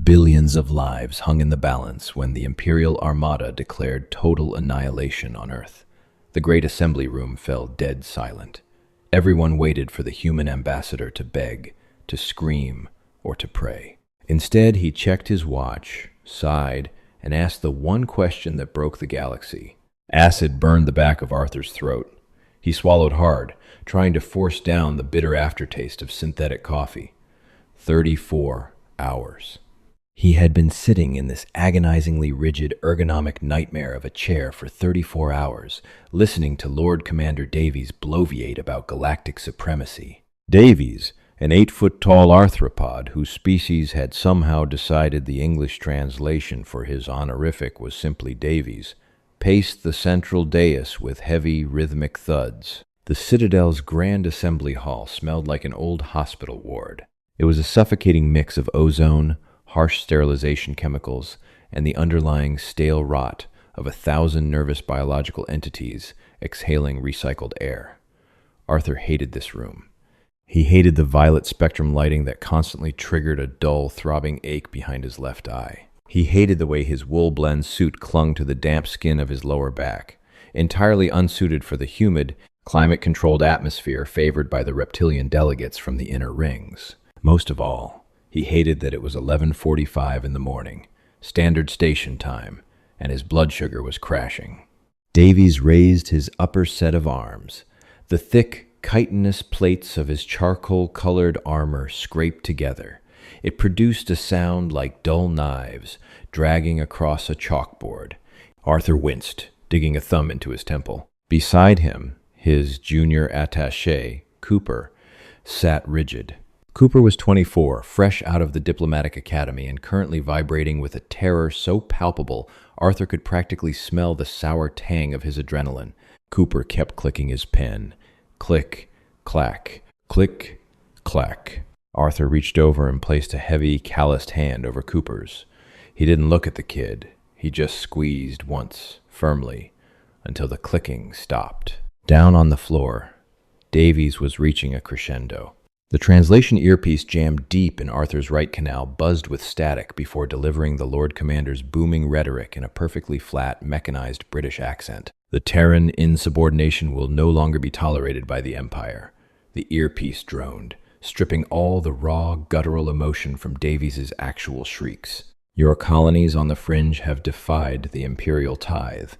Billions of lives hung in the balance when the Imperial Armada declared total annihilation on Earth. The great assembly room fell dead silent. Everyone waited for the human ambassador to beg, to scream, or to pray. Instead, he checked his watch, sighed, and asked the one question that broke the galaxy. Acid burned the back of Arthur's throat. He swallowed hard, trying to force down the bitter aftertaste of synthetic coffee. 34 hours. He had been sitting in this agonizingly rigid, ergonomic nightmare of a chair for 34 hours, listening to Lord Commander Davies bloviate about galactic supremacy. Davies, an 8-foot-tall arthropod whose species had somehow decided the English translation for his honorific was simply Davies, paced the central dais with heavy, rhythmic thuds. The Citadel's grand assembly hall smelled like an old hospital ward. It was a suffocating mix of ozone, harsh sterilization chemicals, and the underlying stale rot of 1,000 nervous biological entities exhaling recycled air. Arthur hated this room. He hated the violet spectrum lighting that constantly triggered a dull, throbbing ache behind his left eye. He hated the way his wool-blend suit clung to the damp skin of his lower back, entirely unsuited for the humid, climate-controlled atmosphere favored by the reptilian delegates from the inner rings. Most of all, he hated that it was 11:45 in the morning, standard station time, and his blood sugar was crashing. Davies raised his upper set of arms. The thick, chitinous plates of his charcoal-colored armor scraped together. It produced a sound like dull knives dragging across a chalkboard. Arthur winced, digging a thumb into his temple. Beside him, his junior attaché, Cooper, sat rigid. Cooper was 24, fresh out of the diplomatic academy and currently vibrating with a terror so palpable Arthur could practically smell the sour tang of his adrenaline. Cooper kept clicking his pen. Click, clack, click, clack. Arthur reached over and placed a heavy, calloused hand over Cooper's. He didn't look at the kid. He just squeezed once, firmly, until the clicking stopped. Down on the floor, Davies was reaching a crescendo. The translation earpiece jammed deep in Arthur's right canal buzzed with static before delivering the Lord Commander's booming rhetoric in a perfectly flat, mechanized British accent. The Terran insubordination will no longer be tolerated by the Empire. The earpiece droned, stripping all the raw, guttural emotion from Davies's actual shrieks. Your colonies on the fringe have defied the imperial tithe.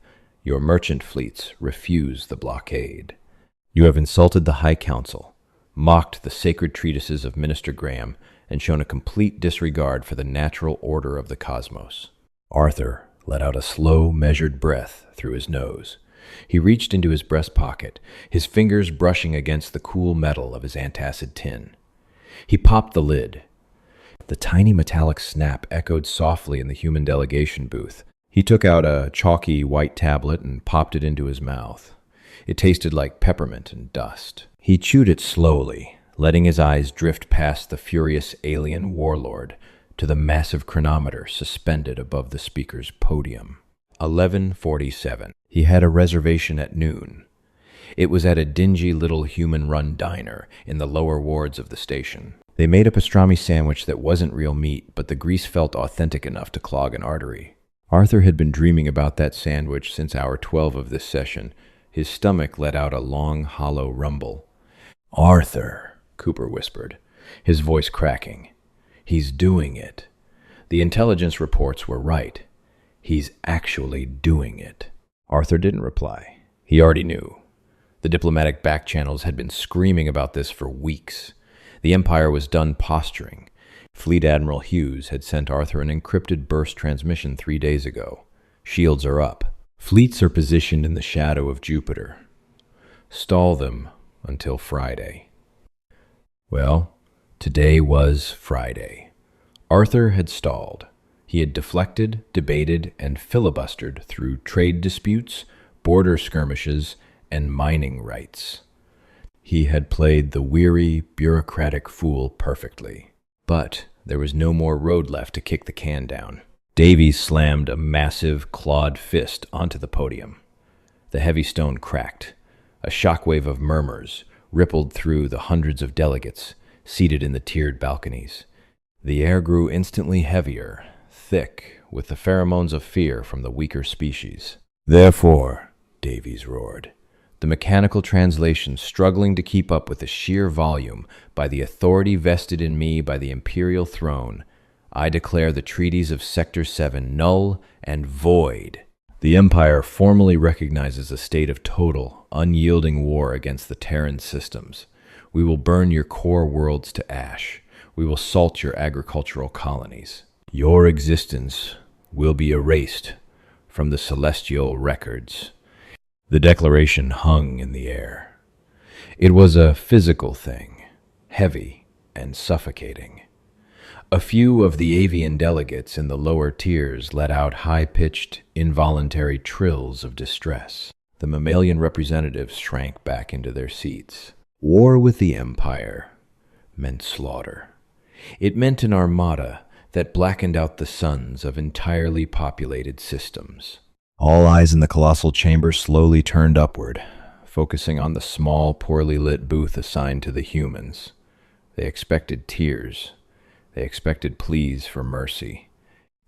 Your merchant fleets refuse the blockade. You have insulted the High Council, mocked the sacred treatises of Minister Graham, and shown a complete disregard for the natural order of the cosmos. Arthur let out a slow, measured breath through his nose. He reached into his breast pocket, his fingers brushing against the cool metal of his antacid tin. He popped the lid. The tiny metallic snap echoed softly in the human delegation booth. He took out a chalky white tablet and popped it into his mouth. It tasted like peppermint and dust. He chewed it slowly, letting his eyes drift past the furious alien warlord to the massive chronometer suspended above the speaker's podium. 11:47. He had a reservation at noon. It was at a dingy little human-run diner in the lower wards of the station. They made a pastrami sandwich that wasn't real meat, but the grease felt authentic enough to clog an artery. Arthur had been dreaming about that sandwich since hour 12 of this session. His stomach let out a long, hollow rumble. "Arthur," Cooper whispered, his voice cracking. "He's doing it. The intelligence reports were right. He's actually doing it." Arthur didn't reply. He already knew. The diplomatic back channels had been screaming about this for weeks. The Empire was done posturing. Fleet Admiral Hughes had sent Arthur an encrypted burst transmission 3 days ago. Shields are up. Fleets are positioned in the shadow of Jupiter. Stall them until Friday. Well, today was Friday. Arthur had stalled. He had deflected, debated, and filibustered through trade disputes, border skirmishes, and mining rights. He had played the weary, bureaucratic fool perfectly. But there was no more road left to kick the can down. Davies slammed a massive, clawed fist onto the podium. The heavy stone cracked. A shockwave of murmurs rippled through the hundreds of delegates seated in the tiered balconies. The air grew instantly heavier, thick, with the pheromones of fear from the weaker species. Therefore, Davies roared, the mechanical translation struggling to keep up with the sheer volume, by the authority vested in me by the imperial throne, I declare the treaties of Sector 7 null and void. The Empire formally recognizes a state of total, unyielding war against the Terran systems. We will burn your core worlds to ash. We will salt your agricultural colonies. Your existence will be erased from the celestial records. The declaration hung in the air. It was a physical thing, heavy and suffocating. A few of the avian delegates in the lower tiers let out high-pitched, involuntary trills of distress. The mammalian representatives shrank back into their seats. War with the Empire meant slaughter. It meant an armada that blackened out the suns of entirely populated systems. All eyes in the colossal chamber slowly turned upward, focusing on the small, poorly lit booth assigned to the humans. They expected tears. They expected pleas for mercy.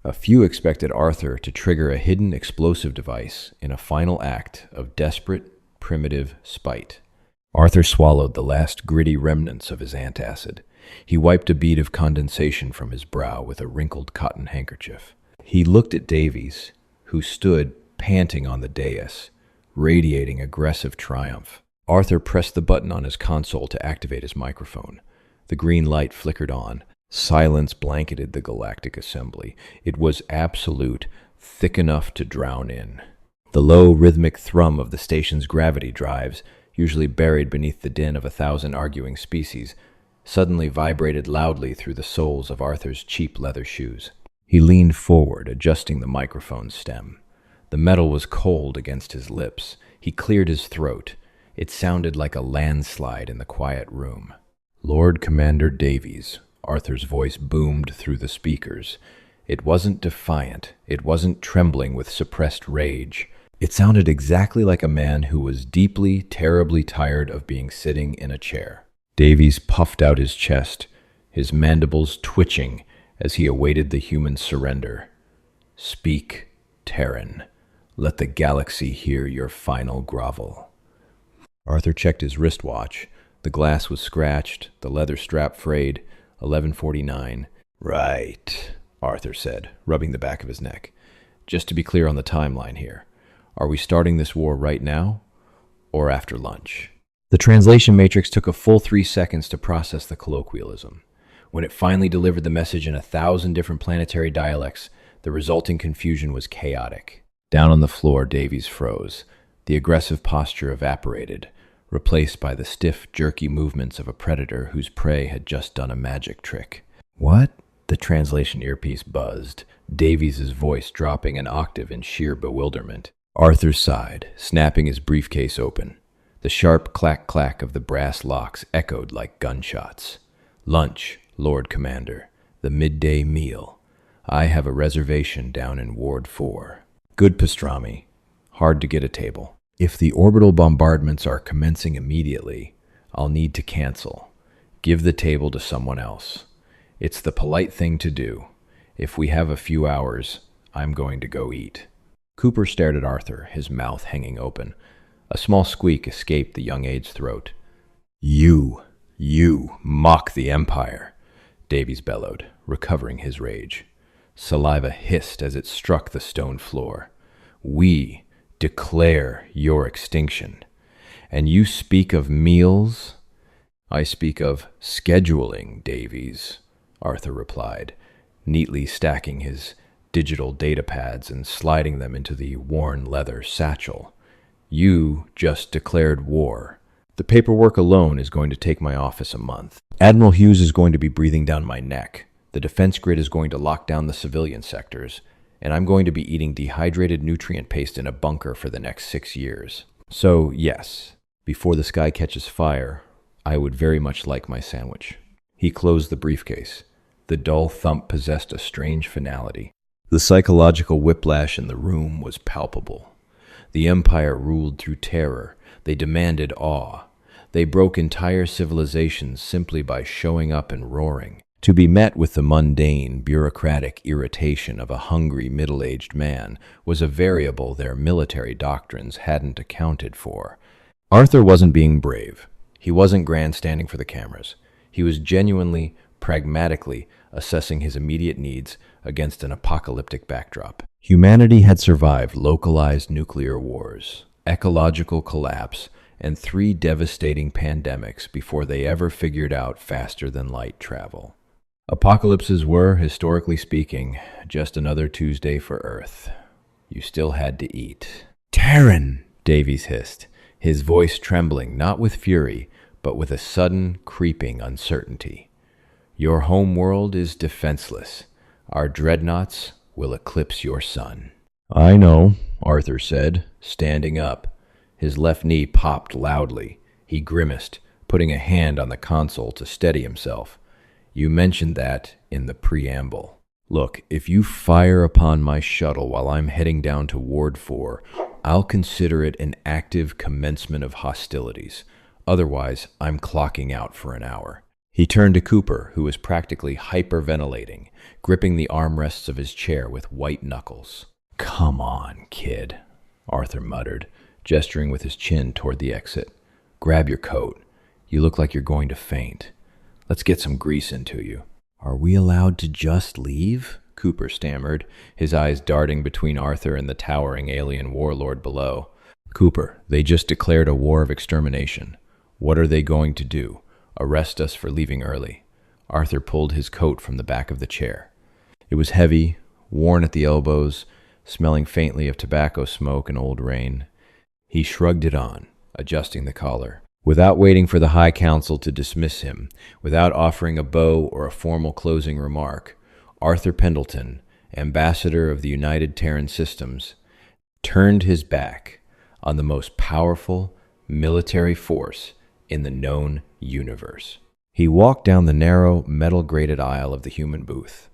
A few expected Arthur to trigger a hidden explosive device in a final act of desperate, primitive spite. Arthur swallowed the last gritty remnants of his antacid. He wiped a bead of condensation from his brow with a wrinkled cotton handkerchief. He looked at Davies, who stood panting on the dais, radiating aggressive triumph. Arthur pressed the button on his console to activate his microphone. The green light flickered on. Silence blanketed the galactic assembly. It was absolute, thick enough to drown in. The low, rhythmic thrum of the station's gravity drives, usually buried beneath the din of 1,000 arguing species, suddenly vibrated loudly through the soles of Arthur's cheap leather shoes. He leaned forward, adjusting the microphone stem. The metal was cold against his lips. He cleared his throat. It sounded like a landslide in the quiet room. Lord Commander Davies, Arthur's voice boomed through the speakers. It wasn't defiant. It wasn't trembling with suppressed rage. It sounded exactly like a man who was deeply, terribly tired of being sitting in a chair. Davies puffed out his chest, his mandibles twitching as he awaited the human surrender. Speak, Terran. Let the galaxy hear your final grovel. Arthur checked his wristwatch. The glass was scratched, the leather strap frayed. 11:49. Right, Arthur said, rubbing the back of his neck. Just to be clear on the timeline here. Are we starting this war right now or after lunch? The translation matrix took a full 3 seconds to process the colloquialism. When it finally delivered the message in 1,000 different planetary dialects, the resulting confusion was chaotic. Down on the floor, Davies froze. The aggressive posture evaporated, replaced by the stiff, jerky movements of a predator whose prey had just done a magic trick. What? The translation earpiece buzzed, Davies' voice dropping an octave in sheer bewilderment. Arthur sighed, snapping his briefcase open. The sharp clack-clack of the brass locks echoed like gunshots. Lunch, Lord Commander. The midday meal. I have a reservation down in Ward 4. Good pastrami. Hard to get a table. If the orbital bombardments are commencing immediately, I'll need to cancel. Give the table to someone else. It's the polite thing to do. If we have a few hours, I'm going to go eat. Cooper stared at Arthur, his mouth hanging open. A small squeak escaped the young aide's throat. You mock the Empire, Davies bellowed, recovering his rage. Saliva hissed as it struck the stone floor. We declare your extinction. And you speak of meals? I speak of scheduling, Davies, Arthur replied, neatly stacking his digital data pads and sliding them into the worn leather satchel. You just declared war. The paperwork alone is going to take my office a month. Admiral Hughes is going to be breathing down my neck. The defense grid is going to lock down the civilian sectors, and I'm going to be eating dehydrated nutrient paste in a bunker for the next 6 years. So, yes, before the sky catches fire, I would very much like my sandwich. He closed the briefcase. The dull thump possessed a strange finality. The psychological whiplash in the room was palpable. The Empire ruled through terror. They demanded awe. They broke entire civilizations simply by showing up and roaring. To be met with the mundane, bureaucratic irritation of a hungry, middle-aged man was a variable their military doctrines hadn't accounted for. Arthur wasn't being brave. He wasn't grandstanding for the cameras. He was genuinely, pragmatically assessing his immediate needs against an apocalyptic backdrop. Humanity had survived localized nuclear wars, ecological collapse, and 3 devastating pandemics before they ever figured out faster-than-light travel. Apocalypses were, historically speaking, just another Tuesday for Earth. You still had to eat. "Terran!" Davies hissed, his voice trembling not with fury, but with a sudden, creeping uncertainty. "Your home world is defenseless. Our dreadnoughts will eclipse your sun." "I know," Arthur said, standing up. His left knee popped loudly. He grimaced, putting a hand on the console to steady himself. "You mentioned that in the preamble. Look, if you fire upon my shuttle while I'm heading down to Ward 4, I'll consider it an active commencement of hostilities. Otherwise, I'm clocking out for an hour." He turned to Cooper, who was practically hyperventilating, gripping the armrests of his chair with white knuckles. "Come on, kid," Arthur muttered, gesturing with his chin toward the exit. "Grab your coat. You look like you're going to faint. Let's get some grease into you." "Are we allowed to just leave?" Cooper stammered, his eyes darting between Arthur and the towering alien warlord below. "Cooper, they just declared a war of extermination. What are they going to do? Arrest us for leaving early?" Arthur pulled his coat from the back of the chair. It was heavy, worn at the elbows, smelling faintly of tobacco smoke and old rain. He shrugged it on, adjusting the collar. Without waiting for the High Council to dismiss him, without offering a bow or a formal closing remark, Arthur Pendleton, ambassador of the United Terran Systems, turned his back on the most powerful military force in the known universe. He walked down the narrow, metal-grated aisle of the human booth.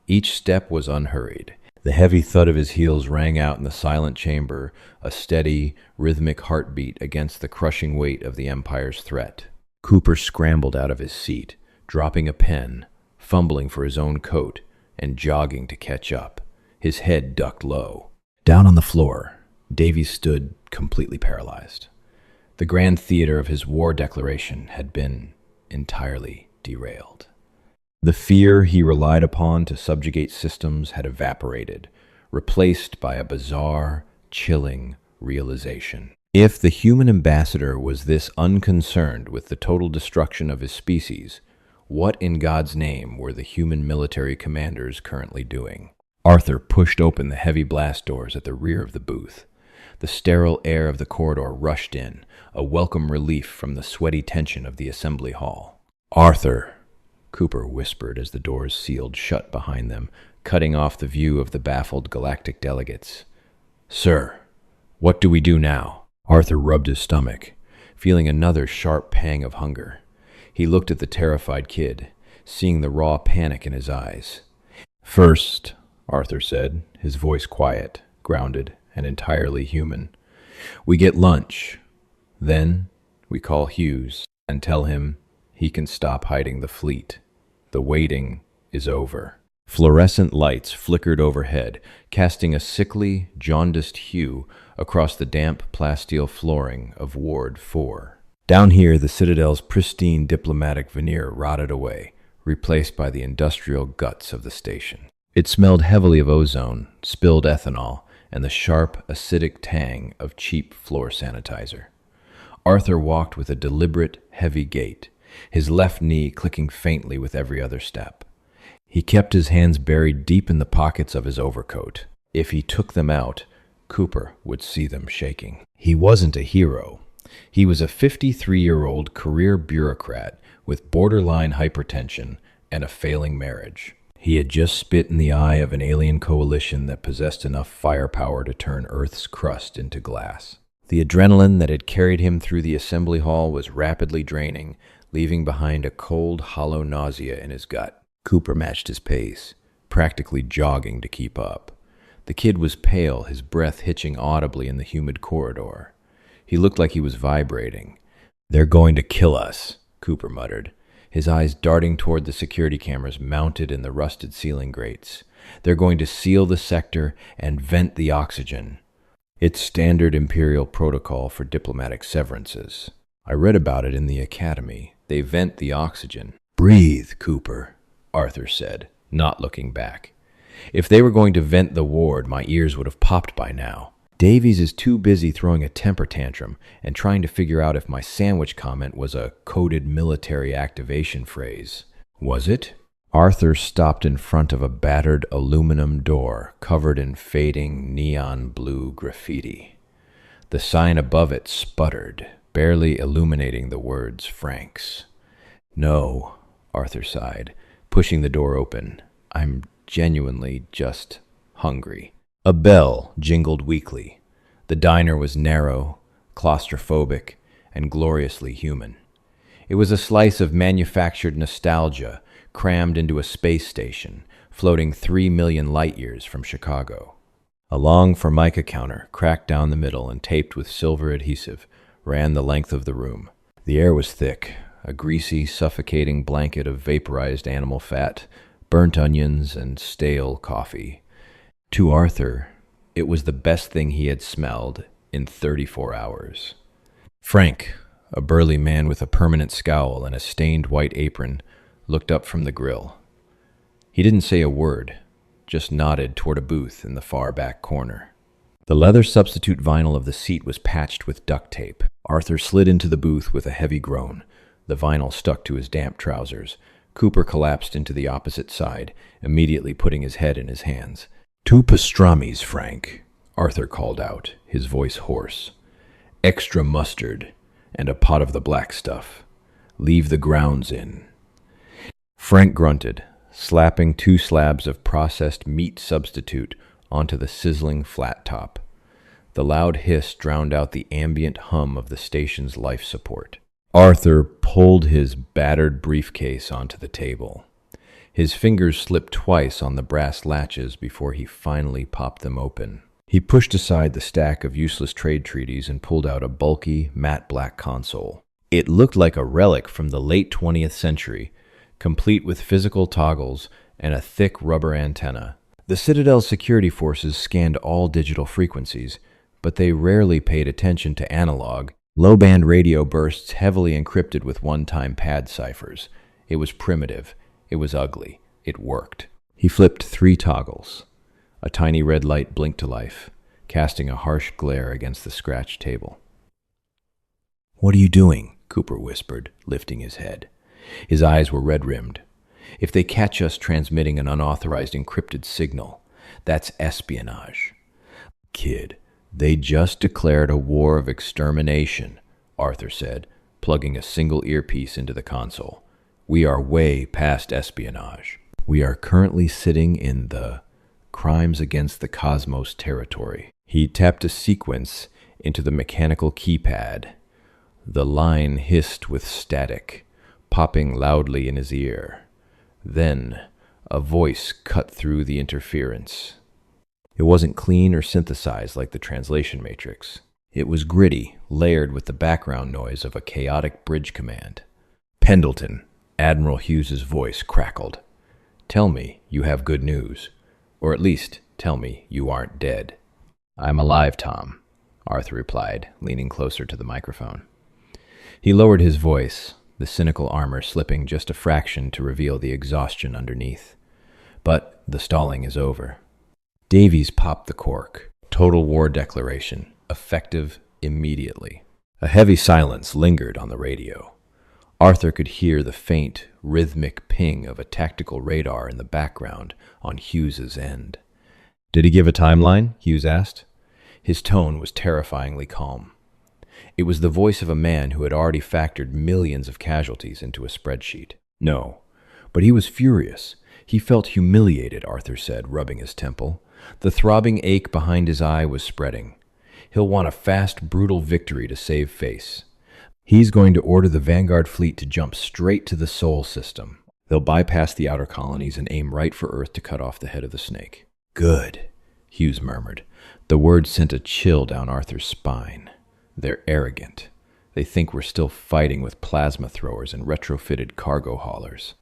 Each step was unhurried. The heavy thud of his heels rang out in the silent chamber, a steady, rhythmic heartbeat against the crushing weight of the Empire's threat. Cooper scrambled out of his seat, dropping a pen, fumbling for his own coat, and jogging to catch up, his head ducked low. Down on the floor, Davies stood completely paralyzed. The grand theater of his war declaration had been entirely derailed. The fear he relied upon to subjugate systems had evaporated, replaced by a bizarre, chilling realization. If the human ambassador was this unconcerned with the total destruction of his species, what in God's name were the human military commanders currently doing? Arthur pushed open the heavy blast doors at the rear of the booth. The sterile air of the corridor rushed in, a welcome relief from the sweaty tension of the assembly hall. "Arthur," Cooper whispered as the doors sealed shut behind them, cutting off the view of the baffled galactic delegates. "Sir, what do we do now?" Arthur rubbed his stomach, feeling another sharp pang of hunger. He looked at the terrified kid, seeing the raw panic in his eyes. "First," Arthur said, his voice quiet, grounded, and entirely human, "we get lunch. Then we call Hughes and tell him he can stop hiding the fleet. The waiting is over." Fluorescent lights flickered overhead, casting a sickly, jaundiced hue across the damp plasteel flooring of Ward 4. Down here, the Citadel's pristine diplomatic veneer rotted away, replaced by the industrial guts of the station. It smelled heavily of ozone, spilled ethanol, and the sharp, acidic tang of cheap floor sanitizer. Arthur walked with a deliberate, heavy gait, his left knee clicking faintly with every other step. He kept his hands buried deep in the pockets of his overcoat. If he took them out, Cooper would see them shaking. He wasn't a hero. He was a 53-year-old career bureaucrat with borderline hypertension and a failing marriage. He had just spit in the eye of an alien coalition that possessed enough firepower to turn Earth's crust into glass. The adrenaline that had carried him through the assembly hall was rapidly draining, leaving behind a cold, hollow nausea in his gut. Cooper matched his pace, practically jogging to keep up. The kid was pale, his breath hitching audibly in the humid corridor. He looked like he was vibrating. "They're going to kill us," Cooper muttered, his eyes darting toward the security cameras mounted in the rusted ceiling grates. They're going to seal the sector and vent the oxygen. It's standard Imperial protocol for diplomatic severances. I read about it in the academy. They vent the oxygen. Breathe, Cooper, Arthur said, not looking back. If they were going to vent the ward, my ears would have popped by now. Davies is too busy throwing a temper tantrum and trying to figure out if my sandwich comment was a coded military activation phrase. Was it? Arthur stopped in front of a battered aluminum door covered in fading neon blue graffiti. The sign above it sputtered, barely illuminating the words Franks. No, Arthur sighed, pushing the door open. I'm genuinely just hungry. A bell jingled weakly. The diner was narrow, claustrophobic, and gloriously human. It was a slice of manufactured nostalgia crammed into a space station, floating 3 million light-years from Chicago. A long Formica counter, cracked down the middle and taped with silver adhesive, ran the length of the room. The air was thick, a greasy, suffocating blanket of vaporized animal fat, burnt onions, and stale coffee. To Arthur, it was the best thing he had smelled in 34 hours. Frank, a burly man with a permanent scowl and a stained white apron, looked up from the grill. He didn't say a word, just nodded toward a booth in the far back corner. The leather substitute vinyl of the seat was patched with duct tape. Arthur slid into the booth with a heavy groan. The vinyl stuck to his damp trousers. Cooper collapsed into the opposite side, immediately putting his head in his hands. 2 pastrami's, Frank, Arthur called out, his voice hoarse. Extra mustard, and a pot of the black stuff. Leave the grounds in. Frank grunted, slapping 2 slabs of processed meat substitute onto the sizzling flat top. The loud hiss drowned out the ambient hum of the station's life support. Arthur pulled his battered briefcase onto the table. His fingers slipped twice on the brass latches before he finally popped them open. He pushed aside the stack of useless trade treaties and pulled out a bulky, matte black console. It looked like a relic from the late 20th century, complete with physical toggles and a thick rubber antenna. The Citadel's security forces scanned all digital frequencies, but they rarely paid attention to analog, low-band radio bursts heavily encrypted with one-time pad ciphers. It was primitive. It was ugly. It worked. He flipped 3 toggles. A tiny red light blinked to life, casting a harsh glare against the scratched table. What are you doing? Cooper whispered, lifting his head. His eyes were red-rimmed. If they catch us transmitting an unauthorized encrypted signal, that's espionage. Kid, they just declared a war of extermination, Arthur said, plugging a single earpiece into the console. We are way past espionage. We are currently sitting in the crimes against the cosmos territory. He tapped a sequence into the mechanical keypad. The line hissed with static, popping loudly in his ear. Then, a voice cut through the interference. It wasn't clean or synthesized like the translation matrix. It was gritty, layered with the background noise of a chaotic bridge command. Pendleton, Admiral Hughes's voice crackled. Tell me you have good news. Or at least, tell me you aren't dead. I'm alive, Tom, Arthur replied, leaning closer to the microphone. He lowered his voice, the cynical armor slipping just a fraction to reveal the exhaustion underneath. But the stalling is over. Davies popped the cork. Total war declaration, effective immediately. A heavy silence lingered on the radio. Arthur could hear the faint, rhythmic ping of a tactical radar in the background on Hughes's end. Did he give a timeline? Hughes asked. His tone was terrifyingly calm. It was the voice of a man who had already factored millions of casualties into a spreadsheet. No, but he was furious. He felt humiliated, Arthur said, rubbing his temple. The throbbing ache behind his eye was spreading. He'll want a fast, brutal victory to save face. He's going to order the Vanguard fleet to jump straight to the Sol system. They'll bypass the outer colonies and aim right for Earth to cut off the head of the snake. Good, Hughes murmured. The words sent a chill down Arthur's spine. They're arrogant. They think we're still fighting with plasma throwers and retrofitted cargo haulers.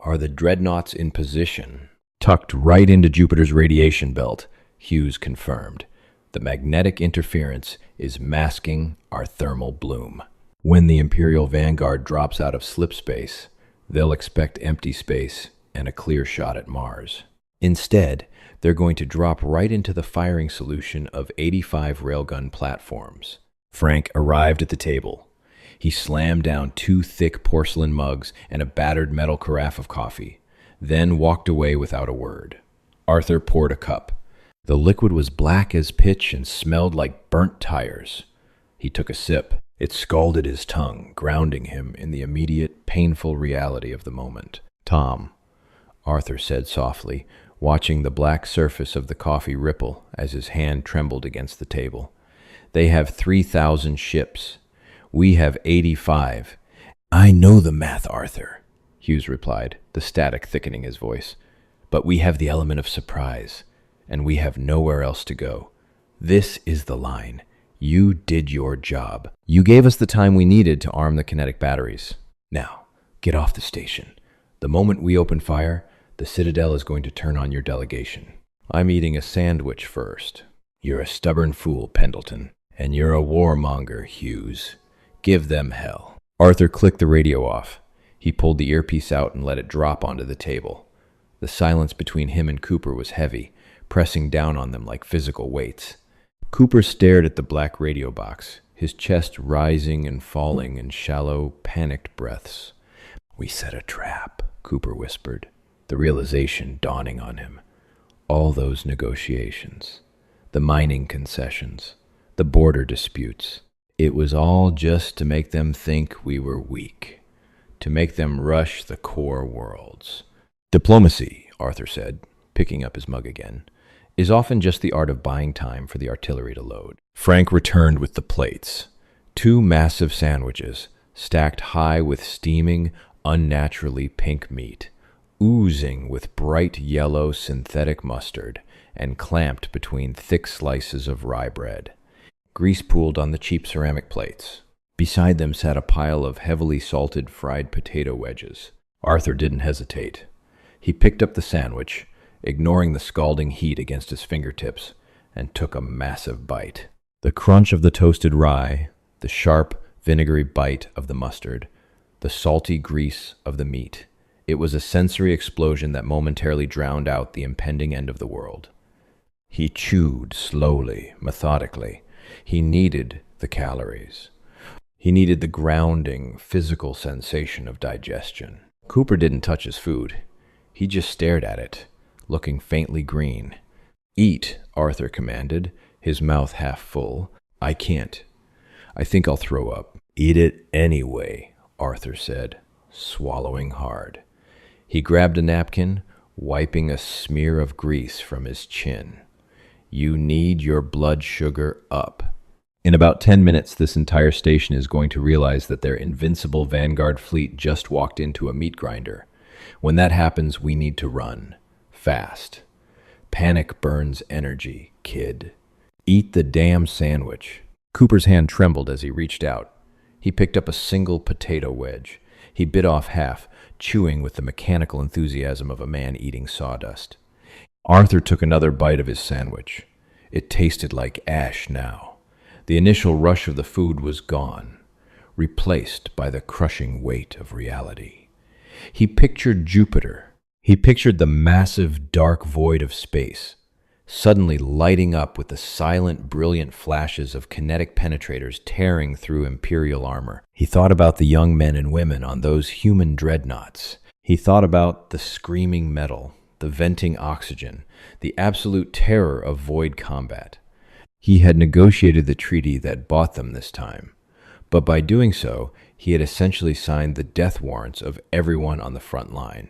Are the dreadnoughts in position? Tucked right into Jupiter's radiation belt, Hughes confirmed. The magnetic interference is masking our thermal bloom. When the Imperial Vanguard drops out of slipspace, they'll expect empty space and a clear shot at Mars. Instead, they're going to drop right into the firing solution of 85 railgun platforms. Frank arrived at the table. He slammed down 2 thick porcelain mugs and a battered metal carafe of coffee, then walked away without a word. Arthur poured a cup. The liquid was black as pitch and smelled like burnt tires. He took a sip. It scalded his tongue, grounding him in the immediate, painful reality of the moment. "Tom," Arthur said softly, watching the black surface of the coffee ripple as his hand trembled against the table. "They have 3,000 ships. We have 85. "I know the math, Arthur," Hughes replied, the static thickening his voice. "But we have the element of surprise, and we have nowhere else to go. This is the line. You did your job. You gave us the time we needed to arm the kinetic batteries. Now, get off the station. The moment we open fire, the Citadel is going to turn on your delegation. I'm eating a sandwich first. You're a stubborn fool, Pendleton. And you're a warmonger, Hughes. Give them hell." Arthur clicked the radio off. He pulled the earpiece out and let it drop onto the table. The silence between him and Cooper was heavy, pressing down on them like physical weights. Cooper stared at the black radio box, his chest rising and falling in shallow, panicked breaths. "We set a trap," Cooper whispered, the realization dawning on him. All those negotiations, the mining concessions, the border disputes. It was all just to make them think we were weak, to make them rush the core worlds. "Diplomacy," Arthur said, picking up his mug again, "is often just the art of buying time for the artillery to load." Frank returned with the plates. 2 massive sandwiches, stacked high with steaming, unnaturally pink meat, oozing with bright yellow synthetic mustard, and clamped between thick slices of rye bread. Grease pooled on the cheap ceramic plates. Beside them sat a pile of heavily salted fried potato wedges. Arthur didn't hesitate. He picked up the sandwich, ignoring the scalding heat against his fingertips, and took a massive bite. The crunch of the toasted rye, the sharp, vinegary bite of the mustard, the salty grease of the meat. It was a sensory explosion that momentarily drowned out the impending end of the world. He chewed slowly, methodically. He needed the calories. He needed the grounding, physical sensation of digestion. Cooper didn't touch his food. He just stared at it, looking faintly green. "Eat," Arthur commanded, his mouth half full. "I can't. I think I'll throw up." "Eat it anyway," Arthur said, swallowing hard. He grabbed a napkin, wiping a smear of grease from his chin. "You need your blood sugar up. In about 10 minutes, this entire station is going to realize that their invincible Vanguard fleet just walked into a meat grinder. When that happens, we need to run. Fast. Panic burns energy, kid. Eat the damn sandwich." Cooper's hand trembled as he reached out. He picked up a single potato wedge. He bit off half, chewing with the mechanical enthusiasm of a man eating sawdust. Arthur took another bite of his sandwich. It tasted like ash now. The initial rush of the food was gone, replaced by the crushing weight of reality. He pictured Jupiter. He pictured the massive, dark void of space, suddenly lighting up with the silent, brilliant flashes of kinetic penetrators tearing through Imperial armor. He thought about the young men and women on those human dreadnoughts. He thought about the screaming metal, the venting oxygen, the absolute terror of void combat. He had negotiated the treaty that bought them this time, but by doing so, he had essentially signed the death warrants of everyone on the front line.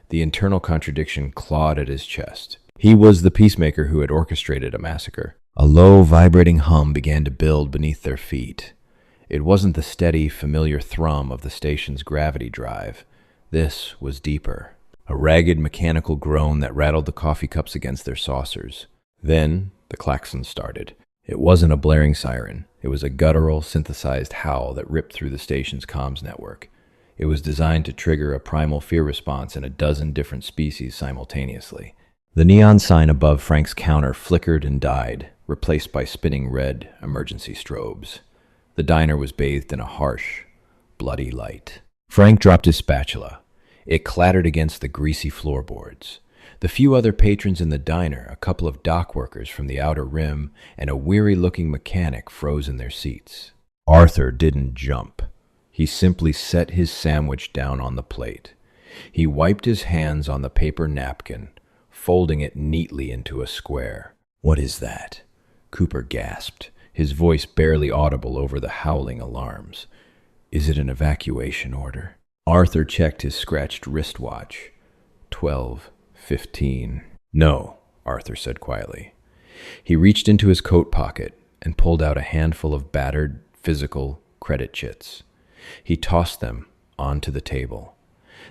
The internal contradiction clawed at his chest. He was the peacemaker who had orchestrated a massacre. A low, vibrating hum began to build beneath their feet. It wasn't the steady, familiar thrum of the station's gravity drive. This was deeper. A ragged, mechanical groan that rattled the coffee cups against their saucers. Then the klaxon started. It wasn't a blaring siren. It was a guttural, synthesized howl that ripped through the station's comms network. It was designed to trigger a primal fear response in a dozen different species simultaneously. The neon sign above Frank's counter flickered and died, replaced by spinning red emergency strobes. The diner was bathed in a harsh, bloody light. Frank dropped his spatula. It clattered against the greasy floorboards. The few other patrons in the diner, a couple of dock workers from the outer rim, and a weary-looking mechanic froze in their seats. Arthur didn't jump. He simply set his sandwich down on the plate. He wiped his hands on the paper napkin, folding it neatly into a square. "What is that?" Cooper gasped, his voice barely audible over the howling alarms. "Is it an evacuation order?" Arthur checked his scratched wristwatch. 12:15. "No," Arthur said quietly. He reached into his coat pocket and pulled out a handful of battered, physical credit chits. He tossed them onto the table.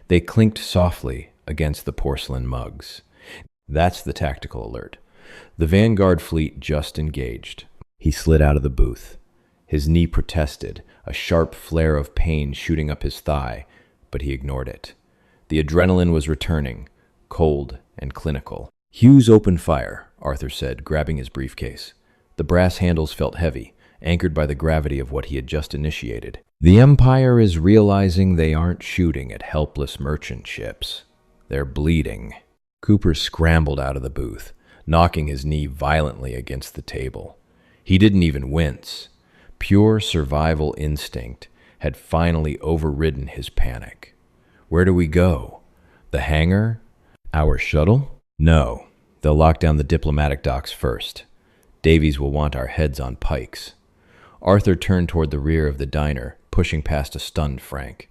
They clinked softly against the porcelain mugs. "That's the tactical alert. The Vanguard fleet just engaged." He slid out of the booth. His knee protested, a sharp flare of pain shooting up his thigh, but he ignored it. The adrenaline was returning, cold and clinical. "Hughes opened fire," Arthur said, grabbing his briefcase. The brass handles felt heavy, anchored by the gravity of what he had just initiated. "The Empire is realizing they aren't shooting at helpless merchant ships. They're bleeding." Cooper scrambled out of the booth, knocking his knee violently against the table. He didn't even wince. Pure survival instinct had finally overridden his panic. "Where do we go? The hangar? Our shuttle?" "No. They'll lock down the diplomatic docks first. Davies will want our heads on pikes." Arthur turned toward the rear of the diner, pushing past a stunned Frank.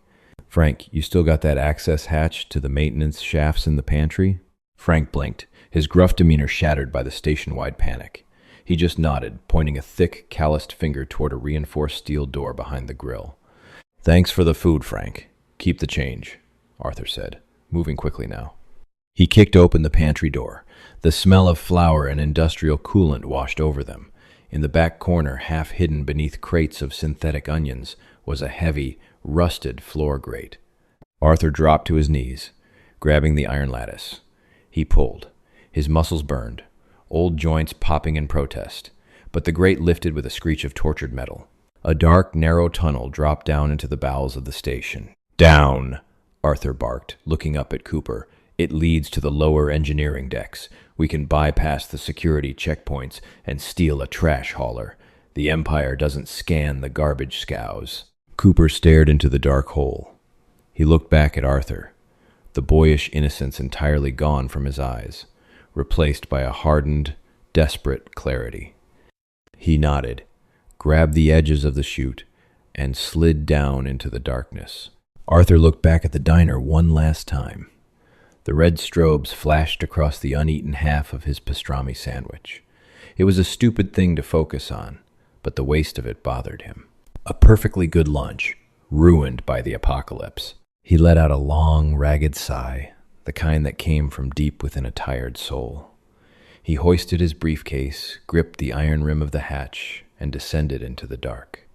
"Frank, you still got that access hatch to the maintenance shafts in the pantry?" Frank blinked, his gruff demeanor shattered by the station-wide panic. He just nodded, pointing a thick, calloused finger toward a reinforced steel door behind the grill. "Thanks for the food, Frank. Keep the change," Arthur said, moving quickly now. He kicked open the pantry door. The smell of flour and industrial coolant washed over them. In the back corner, half hidden beneath crates of synthetic onions, was a heavy, rusted floor grate. Arthur dropped to his knees, grabbing the iron lattice. He pulled. His muscles burned, old joints popping in protest, but the grate lifted with a screech of tortured metal. A dark, narrow tunnel dropped down into the bowels of the station. "Down!" Arthur barked, looking up at Cooper. "It leads to the lower engineering decks. We can bypass the security checkpoints and steal a trash hauler. The Empire doesn't scan the garbage scows." Cooper stared into the dark hole. He looked back at Arthur, the boyish innocence entirely gone from his eyes, replaced by a hardened, desperate clarity. He nodded, grabbed the edges of the chute, and slid down into the darkness. Arthur looked back at the diner one last time. The red strobes flashed across the uneaten half of his pastrami sandwich. It was a stupid thing to focus on, but the waste of it bothered him. A perfectly good lunch, ruined by the apocalypse. He let out a long, ragged sigh, the kind that came from deep within a tired soul. He hoisted his briefcase, gripped the iron rim of the hatch, and descended into the dark.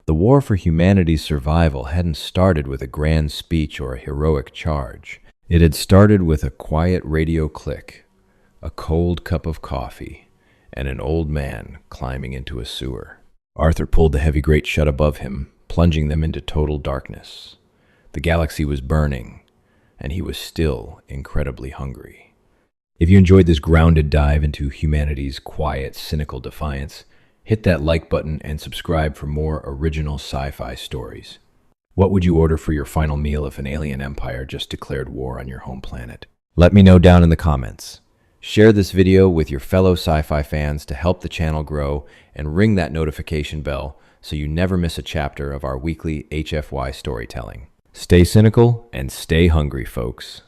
The war for humanity's survival hadn't started with a grand speech or a heroic charge. It had started with a quiet radio click, a cold cup of coffee, and an old man climbing into a sewer. Arthur pulled the heavy grate shut above him, plunging them into total darkness. The galaxy was burning, and he was still incredibly hungry. If you enjoyed this grounded dive into humanity's quiet, cynical defiance, hit that like button and subscribe for more original sci-fi stories. What would you order for your final meal if an alien empire just declared war on your home planet? Let me know down in the comments. Share this video with your fellow sci-fi fans to help the channel grow, and ring that notification bell so you never miss a chapter of our weekly HFY storytelling. Stay cynical and stay hungry, folks.